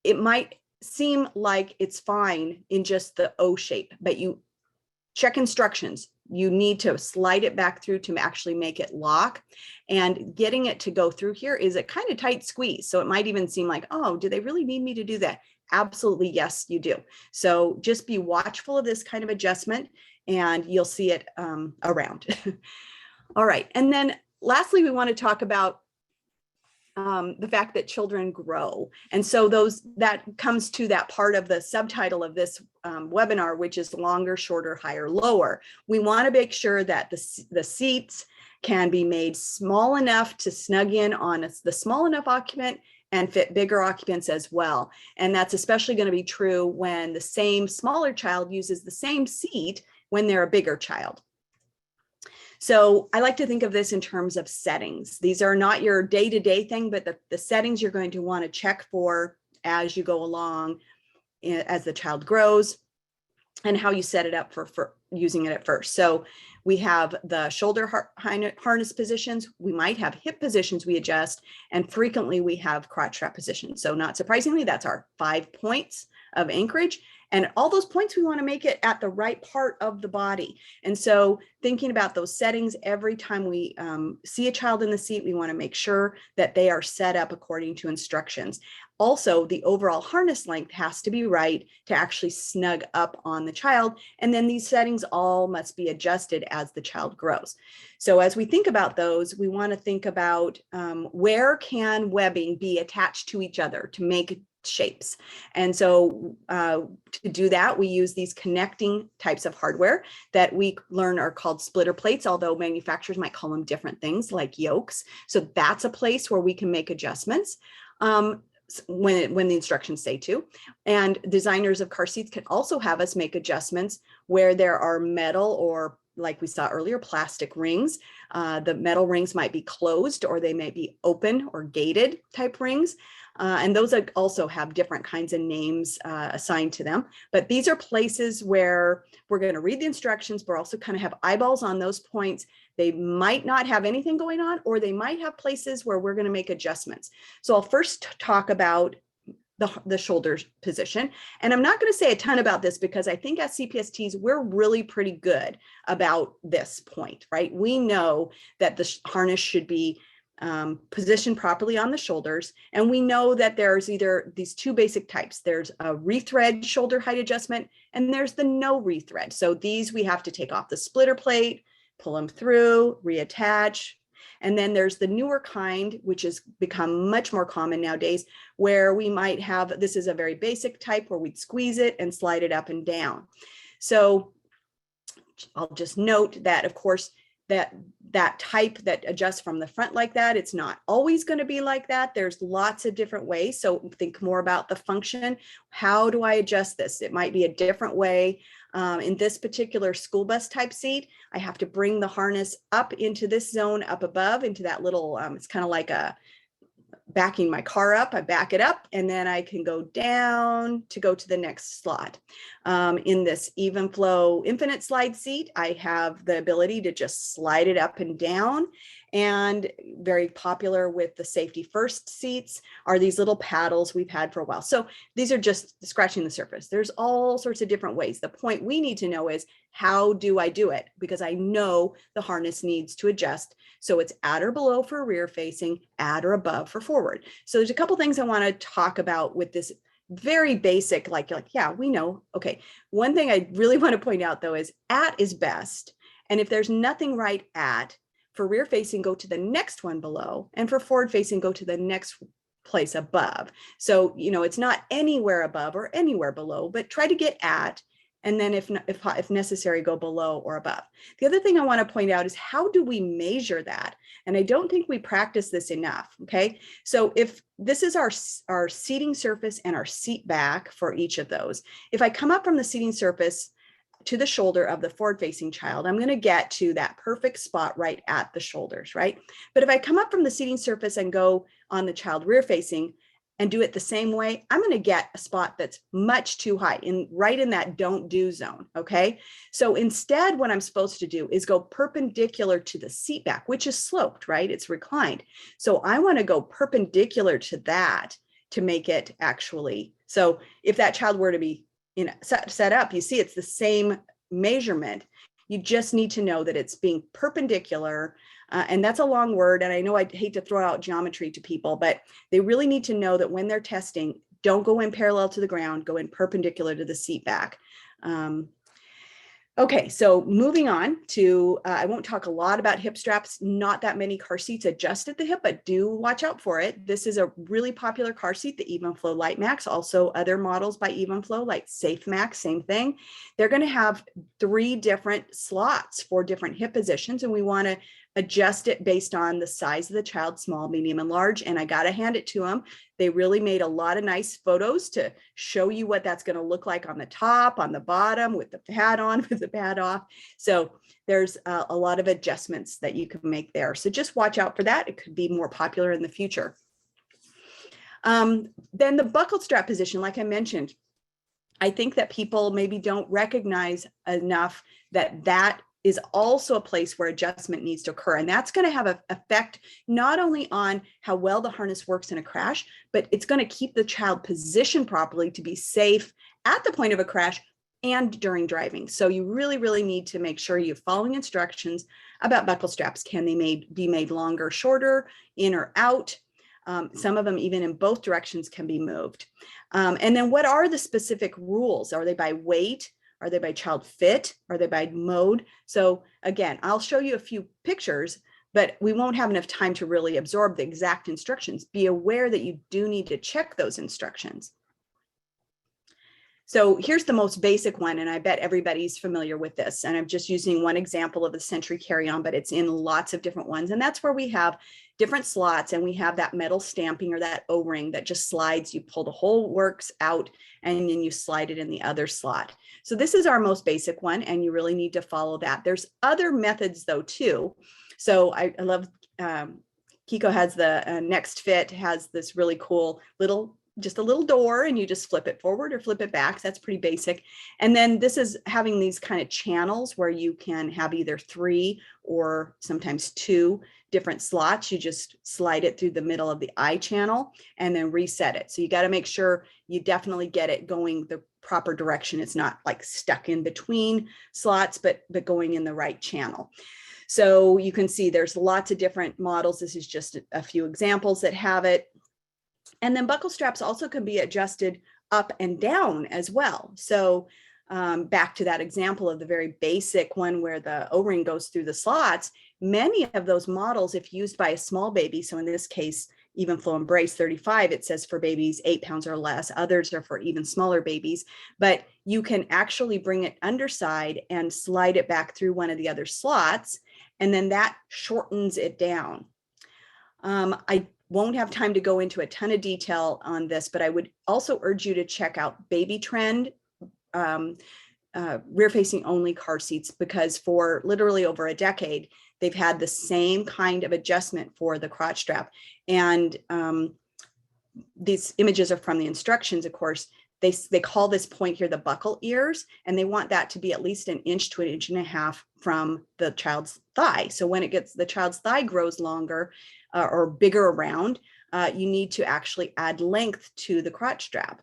it might seem like it's fine in just the O shape, but you check instructions. You need to slide it back through to actually make it lock, and getting it to go through here is a kind of tight squeeze. So it might even seem like, oh, do they really need me to do that? Absolutely, yes, you do. So just be watchful of this kind of adjustment and you'll see it around. All right, and then lastly, we want to talk about the fact that children grow. And so that comes to that part of the subtitle of this webinar, which is longer, shorter, higher, lower. We want to make sure that the seats can be made small enough to snug in on the small enough occupant and fit bigger occupants as well. And that's especially going to be true when the same smaller child uses the same seat when they're a bigger child. So I like to think of this in terms of settings. These are not your day-to-day thing, but the settings you're going to want to check for as you go along, as the child grows, and how you set it up for using it at first. So we have the shoulder harness positions. We might have hip positions we adjust, and frequently we have crotch strap positions. So not surprisingly, that's our 5 points of anchorage. And all those points, we want to make it at the right part of the body. And so thinking about those settings, every time we see a child in the seat, we want to make sure that they are set up according to instructions. Also, the overall harness length has to be right to actually snug up on the child. And then these settings all must be adjusted as the child grows. So as we think about those, we want to think about where can webbing be attached to each other to make shapes. And so to do that, we use these connecting types of hardware that we learn are called splitter plates, although manufacturers might call them different things like yokes. So that's a place where we can make adjustments when the instructions say to. And designers of car seats can also have us make adjustments where there are metal or, like we saw earlier, plastic rings. The metal rings might be closed, or they may be open or gated type rings. And those also have different kinds of names assigned to them. But these are places where we're going to read the instructions, but also kind of have eyeballs on those points. They might not have anything going on, or they might have places where we're going to make adjustments. So I'll first talk about the shoulder position. And I'm not going to say a ton about this because I think as CPSTs, we're really pretty good about this point, right? We know that the harness should be positioned properly on the shoulders. And we know that there's either these two basic types. There's a rethread shoulder height adjustment, and there's the no rethread. So these we have to take off the splitter plate, pull them through, reattach. And then there's the newer kind, which has become much more common nowadays, where we might have, this is a very basic type where we'd squeeze it and slide it up and down. So I'll just note that, of course, that type that adjusts from the front like that, it's not always going to be like that. There's lots of different ways. So think more about the function. How do I adjust this? It might be a different way. In this particular school bus type seat, I have to bring the harness up into this zone up above into that little, it's kind of like a backing my car up. I back it up, and then I can go down to go to the next slot. In this Evenflo infinite slide seat, I have the ability to just slide it up and down. And very popular with the safety first seats are these little paddles we've had for a while. So these are just scratching the surface. There's all sorts of different ways. The point we need to know is, how do I do it? Because I know the harness needs to adjust. So it's at or below for rear facing, at or above for forward. So there's a couple things I want to talk about with this very basic, like, yeah, we know. Okay. One thing I really want to point out though is at is best. And if there's nothing right at, for rear facing, go to the next one below, and for forward facing, go to the next place above. So, it's not anywhere above or anywhere below, but try to get at, and then if necessary, go below or above. The other thing I want to point out is, how do we measure that? And I don't think we practice this enough. Okay. So if this is our seating surface and our seat back for each of those, if I come up from the seating surface to the shoulder of the forward facing child, I'm going to get to that perfect spot right at the shoulders, right? But if I come up from the seating surface and go on the child rear facing and do it the same way, I'm going to get a spot that's much too high, right in that don't do zone. Okay. So instead, what I'm supposed to do is go perpendicular to the seat back, which is sloped, right? It's reclined. So I want to go perpendicular to that to make it actually. So if that child were to be set up, you see it's the same measurement. You just need to know that it's being perpendicular. And that's a long word. And I know I hate to throw out geometry to people, but they really need to know that when they're testing, don't go in parallel to the ground, go in perpendicular to the seat back. Okay, so moving on to, I won't talk a lot about hip straps. Not that many car seats adjust at the hip, but do watch out for it. This is a really popular car seat, the Evenflo Light Max. Also other models by Evenflo, like Safe Max, same thing. They're going to have 3 different slots for different hip positions, and we want to adjust it based on the size of the child, small, medium, and large. And I got to hand it to them. They really made a lot of nice photos to show you what that's going to look like on the top, on the bottom, with the pad on, with the pad off. So there's a lot of adjustments that you can make there. So just watch out for that. It could be more popular in the future. Then the buckled strap position, like I mentioned, I think that people maybe don't recognize enough that is also a place where adjustment needs to occur. And that's going to have an effect not only on how well the harness works in a crash, but it's going to keep the child positioned properly to be safe at the point of a crash and during driving. So you really, really need to make sure you're following instructions about buckle straps. Can they be made longer, shorter, in or out? Some of them, even in both directions, can be moved. And then what are the specific rules? Are they by weight? Are they by child fit? Are they by mode? So again, I'll show you a few pictures, but we won't have enough time to really absorb the exact instructions. Be aware that you do need to check those instructions. So here's the most basic one, and I bet everybody's familiar with this. And I'm just using one example of the Century Carryon, but it's in lots of different ones. And that's where we have different slots, and we have that metal stamping or that O-ring that just slides. You pull the whole works out, and then you slide it in the other slot. So this is our most basic one, and you really need to follow that. There's other methods though too. So I love, Kiko has the Next Fit, has this really cool just a little door, and you just flip it forward or flip it back. So that's pretty basic. And then this is having these kind of channels where you can have either 3 or sometimes 2 different slots. You just slide it through the middle of the I channel and then reset it. So you got to make sure you definitely get it going the proper direction. It's not like stuck in between slots, but going in the right channel. So you can see there's lots of different models. This is just a few examples that have it. And then buckle straps also can be adjusted up and down as well. So back to that example of the very basic one where the O-ring goes through the slots, many of those models, if used by a small baby, so in this case, Evenflo Embrace 35, it says for babies 8 pounds or less. Others are for even smaller babies, but you can actually bring it underside and slide it back through one of the other slots, and then that shortens it down. I won't have time to go into a ton of detail on this, but I would also urge you to check out Baby Trend rear facing only car seats, because for literally over a decade, they've had the same kind of adjustment for the crotch strap. And these images are from the instructions, of course. They call this point here the buckle ears, and they want that to be at least 1 inch to 1.5 inches from the child's thigh. So when the child's thigh grows longer or bigger around, you need to actually add length to the crotch strap.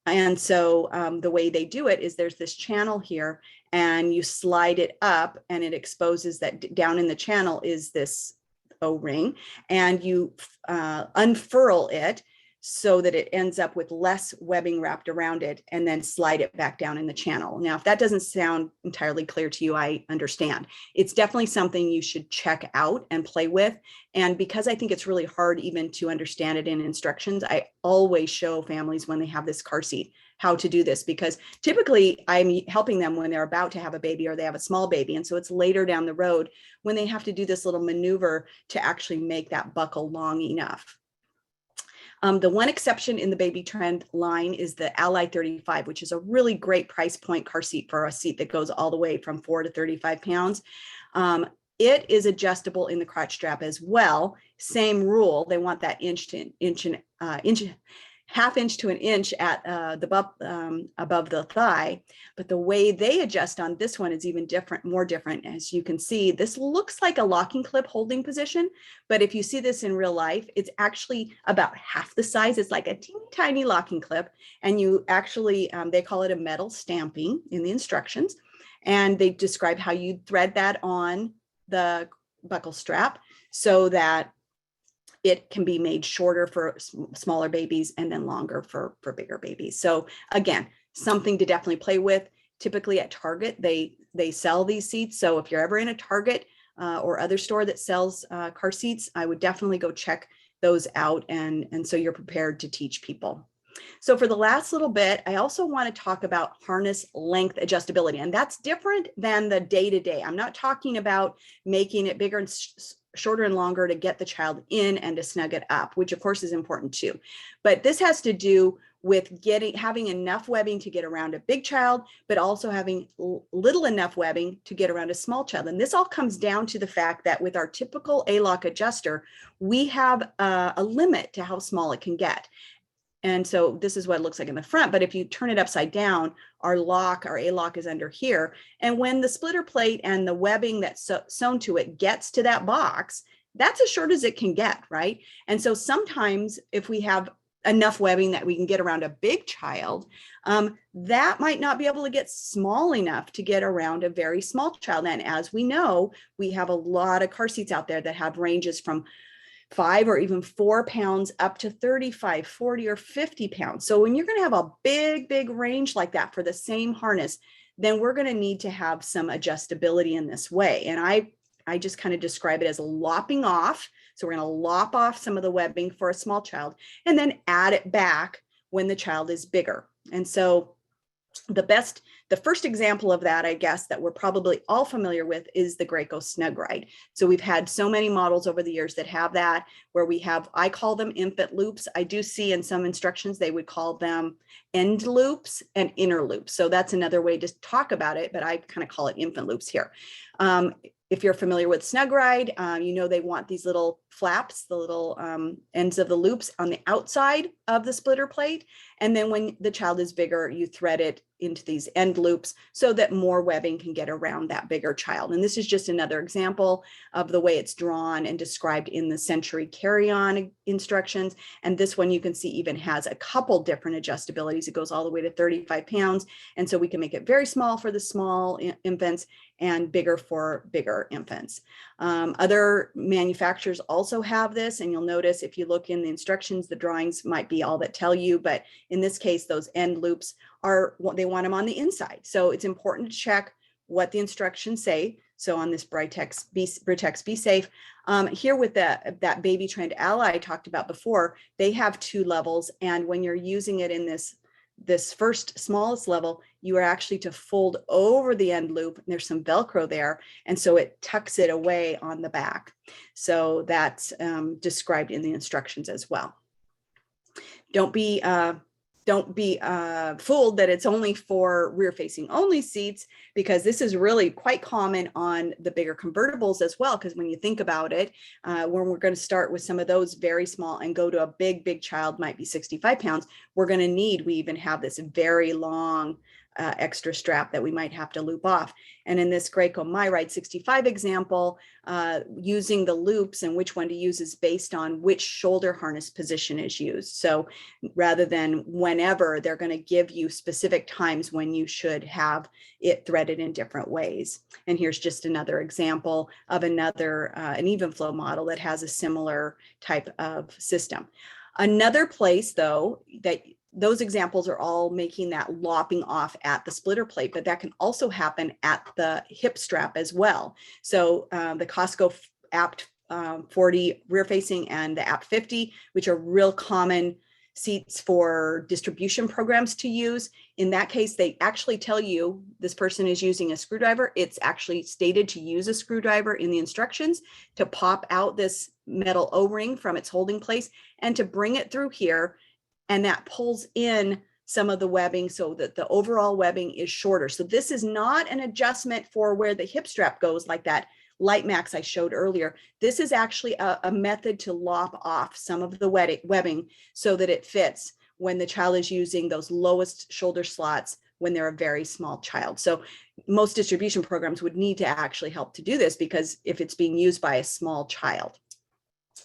And so the way they do it is there's this channel here, and you slide it up, and it exposes that down in the channel is this O-ring, and you unfurl it so that it ends up with less webbing wrapped around it, and then slide it back down in the channel. Now, if that doesn't sound entirely clear to you, I understand. It's definitely something you should check out and play with. And because I think it's really hard even to understand it in instructions, I always show families when they have this car seat how to do this, because typically I'm helping them when they're about to have a baby or they have a small baby. And so it's later down the road when they have to do this little maneuver to actually make that buckle long enough. The one exception in the Baby Trend line is the Ally 35, which is a really great price point car seat for a seat that goes all the way from 4 to 35 pounds. It is adjustable in the crotch strap as well. Same rule. They want that half inch to 1 inch at above the thigh. But the way they adjust on this one is even different, more different. As you can see, this looks like a locking clip holding position, but if you see this in real life, it's actually about half the size. It's like a teeny tiny locking clip, and you actually, they call it a metal stamping in the instructions, and they describe how you thread that on the buckle strap so that it can be made shorter for smaller babies and then longer for bigger babies. So again, something to definitely play with. Typically at Target, they sell these seats. So if you're ever in a Target or other store that sells car seats, I would definitely go check those out, and so you're prepared to teach people. So for the last little bit, I also want to talk about harness length adjustability, and that's different than the day-to-day. I'm not talking about making it bigger and shorter and longer to get the child in and to snug it up, which of course is important too. But this has to do with having enough webbing to get around a big child, but also having little enough webbing to get around a small child. And this all comes down to the fact that with our typical A-lock adjuster, we have a limit to how small it can get. And so this is what it looks like in the front. But if you turn it upside down, our A-lock is under here. And when the splitter plate and the webbing that's sewn to it gets to that box, that's as short as it can get, right? And so sometimes if we have enough webbing that we can get around a big child, that might not be able to get small enough to get around a very small child. And as we know, we have a lot of car seats out there that have ranges from 5 or even 4 pounds up to 35, 40, or 50 pounds. So when you're going to have a big range like that for the same harness, then we're going to need to have some adjustability in this way. And I just kind of describe it as lopping off. So we're going to lop off some of the webbing for a small child and then add it back when the child is bigger. And so the first example of that, I guess, that we're probably all familiar with is the Graco SnugRide. So we've had so many models over the years that have that, where we have, I call them infant loops. I do see in some instructions, they would call them end loops and inner loops. So that's another way to talk about it, but I kind of call it infant loops here. If you're familiar with SnugRide, you know they want these little flaps, the little ends of the loops on the outside of the splitter plate. And then when the child is bigger, you thread it into these end loops so that more webbing can get around that bigger child. And this is just another example of the way it's drawn and described in the Century Carryon instructions. And this one you can see even has a couple different adjustabilities. It goes all the way to 35 pounds. And so we can make it very small for the small infants and bigger for bigger infants. Other manufacturers also have this, and you'll notice if you look in the instructions, the drawings might be all that tell you, but in this case, those end loops they want them on the inside. So it's important to check what the instructions say. So on this Britex Be Safe, here with that baby trend ally I talked about before, they have 2 levels. And when you're using it in this first smallest level, you are actually to fold over the end loop. And there's some Velcro there. And so it tucks it away on the back. So that's described in the instructions as well. Don't be fooled that it's only for rear facing only seats, because this is really quite common on the bigger convertibles as well. Because when you think about it, when we're going to start with some of those very small and go to a big child, might be 65 pounds, we even have this very long extra strap that we might have to loop off. And in this Graco MyRide 65 example, using the loops and which one to use is based on which shoulder harness position is used. So rather than whenever, they're going to give you specific times when you should have it threaded in different ways. And here's just another example of an Evenflo model that has a similar type of system. Another place, though, that those examples are all making that lopping off at the splitter plate, but that can also happen at the hip strap as well. So the Costco Apt 40 rear facing and the Apt 50, which are real common seats for distribution programs to use. In that case, they actually tell you this person is using a screwdriver. It's actually stated to use a screwdriver in the instructions to pop out this metal O-ring from its holding place and to bring it through here. And that pulls in some of the webbing so that the overall webbing is shorter. So this is not an adjustment for where the hip strap goes like that Light Max I showed earlier. This is actually a method to lop off some of the webbing so that it fits when the child is using those lowest shoulder slots when they're a very small child. So most distribution programs would need to actually help to do this, because if it's being used by a small child.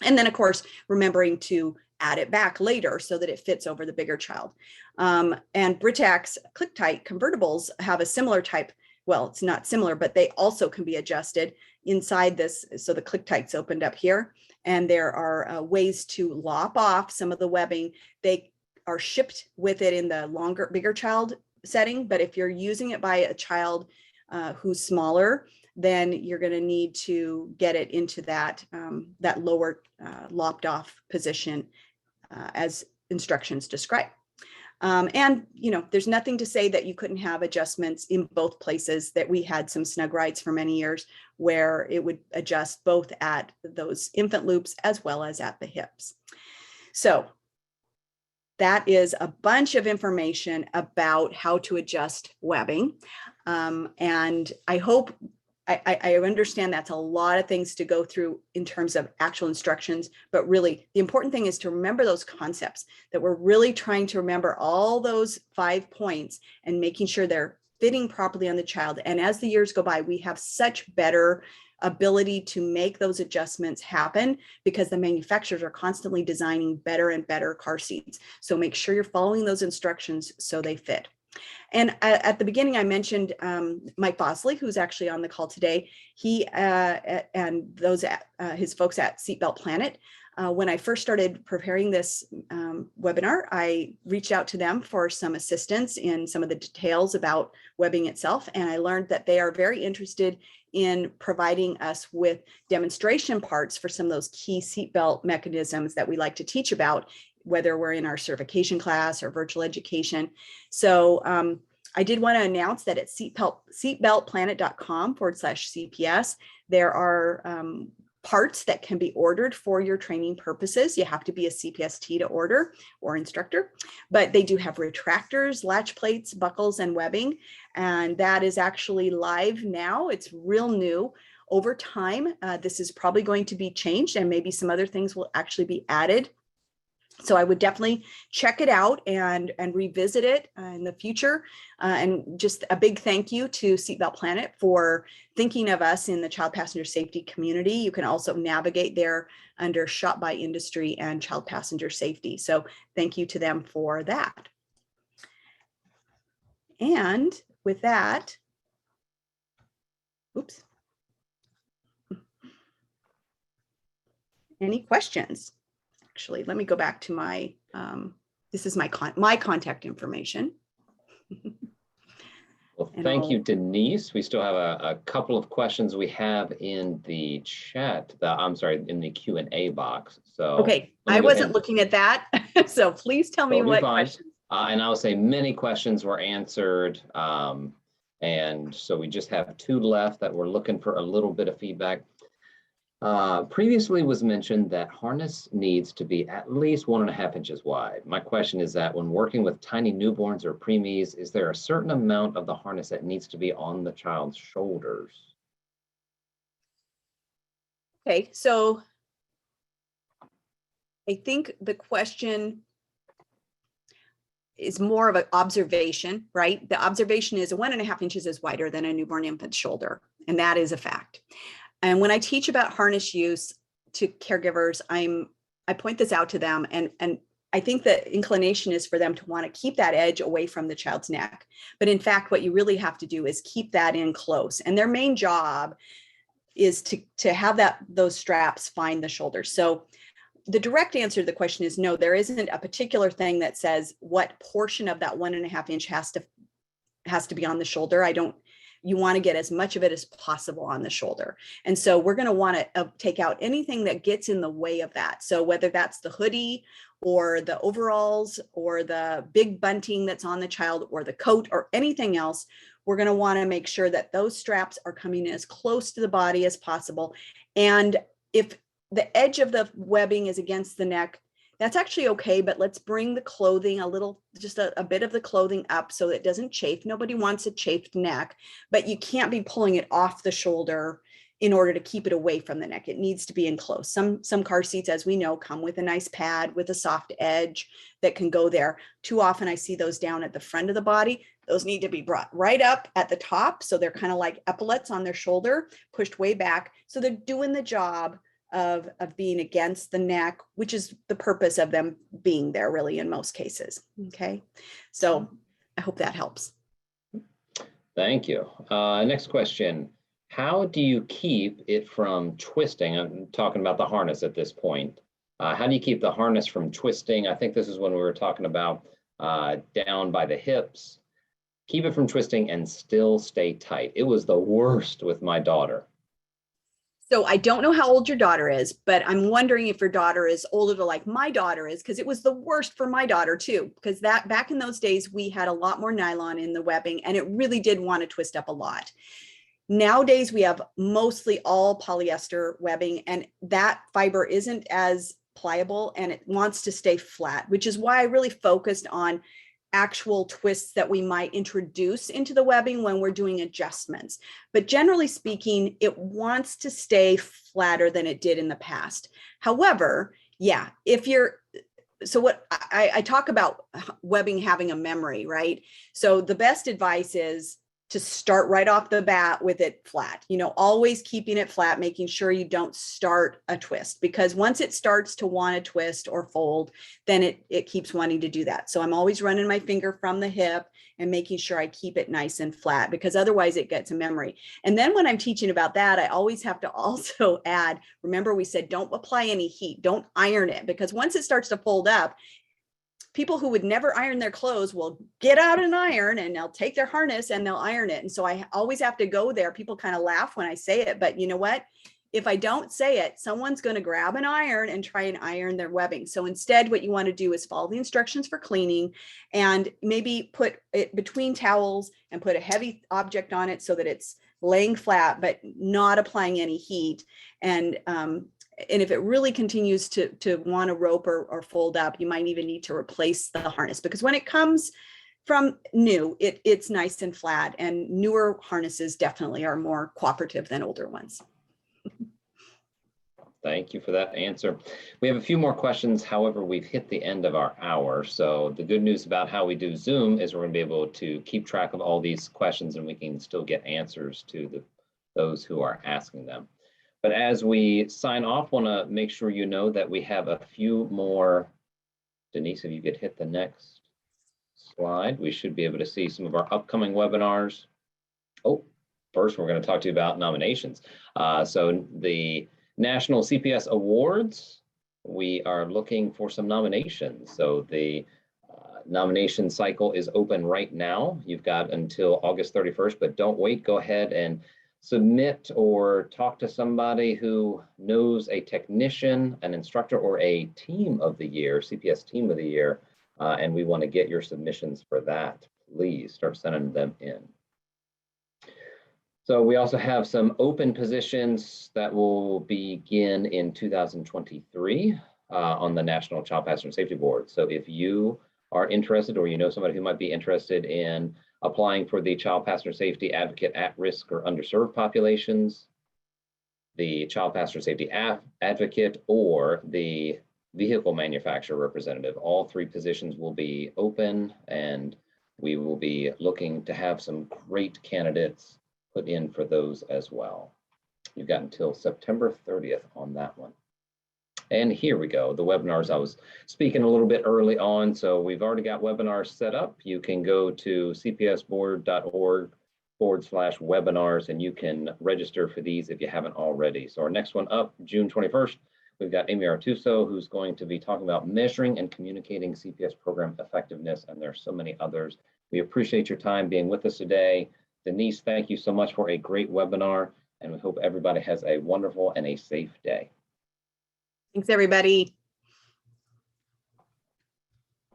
And then of course, remembering to add it back later so that it fits over the bigger child. And Britax Clicktite convertibles have a similar type. Well, it's not similar, but they also can be adjusted inside this. So the Clicktites opened up here, and there are ways to lop off some of the webbing. They are shipped with it in the bigger child setting, but if you're using it by a child who's smaller, then you're going to need to get it into that lower lopped off position as instructions describe. And there's nothing to say that you couldn't have adjustments in both places. That we had some SnugRides for many years where it would adjust both at those infant loops as well as at the hips. So that is a bunch of information about how to adjust webbing. And I hope I understand that's a lot of things to go through in terms of actual instructions, but really the important thing is to remember those concepts, that we're really trying to remember all those 5 points and making sure they're fitting properly on the child. And as the years go by, we have such better ability to make those adjustments happen because the manufacturers are constantly designing better and better car seats. So make sure you're following those instructions so they fit. And at the beginning, I mentioned Mike Bosley, who's actually on the call today. He and those his folks at Seatbelt Planet. When I first started preparing this webinar, I reached out to them for some assistance in some of the details about webbing itself. And I learned that they are very interested in providing us with demonstration parts for some of those key seatbelt mechanisms that we like to teach about, whether we're in our certification class or virtual education. So I did want to announce that at seatbeltplanet.com/CPS, there are parts that can be ordered for your training purposes. You have to be a CPST to order or instructor, but they do have retractors, latch plates, buckles, and webbing. And that is actually live now. It's real new. Over time, this is probably going to be changed and maybe some other things will actually be added. So I would definitely check it out and revisit it in the future. And just a big thank you to Seatbelt Planet for thinking of us in the child passenger safety community. You can also navigate there under Shop by Industry and Child Passenger Safety. So thank you to them for that. And with that, oops. Any questions? Actually, let me go back to my, this is my contact information. Well, thank you, Denise. We still have a couple of questions we have in the chat, I'm sorry, in the Q&A box. So okay, I wasn't looking at that. So please tell me what questions. And I will say many questions were answered. And so we just have 2 left that we're looking for a little bit of feedback. Previously was mentioned that harness needs to be at least 1.5 inches wide. My question is that when working with tiny newborns or preemies, is there a certain amount of the harness that needs to be on the child's shoulders? Okay, so I think the question is more of an observation, right? The observation is 1.5 inches is wider than a newborn infant's shoulder, and that is a fact. And when I teach about harness use to caregivers, I point this out to them, and I think the inclination is for them to want to keep that edge away from the child's neck. But in fact, what you really have to do is keep that in close. And their main job is to have those straps find the shoulder. So the direct answer to the question is no, there isn't a particular thing that says what portion of that 1.5 inch has to be on the shoulder. You want to get as much of it as possible on the shoulder. And so we're going to want to take out anything that gets in the way of that. So whether that's the hoodie or the overalls or the big bunting that's on the child or the coat or anything else, we're going to want to make sure that those straps are coming as close to the body as possible. And if the edge of the webbing is against the neck, that's actually okay, but let's bring the clothing just a bit of the clothing up so it doesn't chafe. Nobody wants a chafed neck, but you can't be pulling it off the shoulder in order to keep it away from the neck. It needs to be in close. Some car seats, as we know, come with a nice pad with a soft edge that can go there. Too often I see those down at the front of the body. Those need to be brought right up at the top. So they're kind of like epaulets on their shoulder, pushed way back. So they're doing the job of being against the neck, which is the purpose of them being there really in most cases. Okay, so I hope that helps. Thank you. Next question. How do you keep it from twisting? I'm talking about the harness at this point. How do you keep the harness from twisting? I think this is when we were talking about down by the hips. Keep it from twisting and still stay tight. It was the worst with my daughter. So I don't know how old your daughter is, but I'm wondering if your daughter is older to like my daughter is, because it was the worst for my daughter too, because that back in those days, we had a lot more nylon in the webbing and it really did want to twist up a lot. Nowadays, we have mostly all polyester webbing and that fiber isn't as pliable and it wants to stay flat, which is why I really focused on actual twists that we might introduce into the webbing when we're doing adjustments. But generally speaking, it wants to stay flatter than it did in the past. However, yeah, so what I talk about webbing having a memory, right? So the best advice is to start right off the bat with it flat, always keeping it flat, making sure you don't start a twist, because once it starts to want to twist or fold, then it keeps wanting to do that. So I'm always running my finger from the hip and making sure I keep it nice and flat, because otherwise it gets a memory. And then when I'm teaching about that, I always have to also add, remember we said, don't apply any heat, don't iron it, because once it starts to fold up, people who would never iron their clothes will get out an iron and they'll take their harness and they'll iron it. And so I always have to go there. People kind of laugh when I say it, but you know what? If I don't say it, someone's going to grab an iron and try and iron their webbing. So instead, what you want to do is follow the instructions for cleaning and maybe put it between towels and put a heavy object on it so that it's laying flat, but not applying any heat. And if it really continues to want to rope or fold up, you might even need to replace the harness, because when it comes from new, it's nice and flat, and newer harnesses definitely are more cooperative than older ones. Thank you for that answer. We have a few more questions. However, we've hit the end of our hour. So the good news about how we do Zoom is we're going to be able to keep track of all these questions, and we can still get answers to those who are asking them. But as we sign off, want to make sure you know that we have a few more. Denise, if you could hit the next slide, we should be able to see some of our upcoming webinars. Oh, first, we're going to talk to you about nominations. So the National CPS Awards, we are looking for some nominations. So the nomination cycle is open right now. You've got until August 31st, but don't wait. Go ahead and submit or talk to somebody who knows a technician, an instructor, or a team of the year, CPS team of the year, and we want to get your submissions for that. Please start sending them in. So we also have some open positions that will begin in 2023 on the National Child Passenger Safety Board. So if you are interested, or you know somebody who might be interested in applying for the Child Passenger Safety Advocate at-risk or underserved populations, the Child Passenger Safety Advocate, or the Vehicle Manufacturer Representative. All three positions will be open, and we will be looking to have some great candidates put in for those as well. You've got until September 30th on that one. And here we go, the webinars. I was speaking a little bit early on, so we've already got webinars set up. You can go to cpsboard.org/webinars, and you can register for these if you haven't already. So our next one up, June 21st, we've got Amy Artuso, who's going to be talking about measuring and communicating CPS program effectiveness, and there's so many others. We appreciate your time being with us today. Denise, thank you so much for a great webinar, and we hope everybody has a wonderful and a safe day. Thanks, everybody.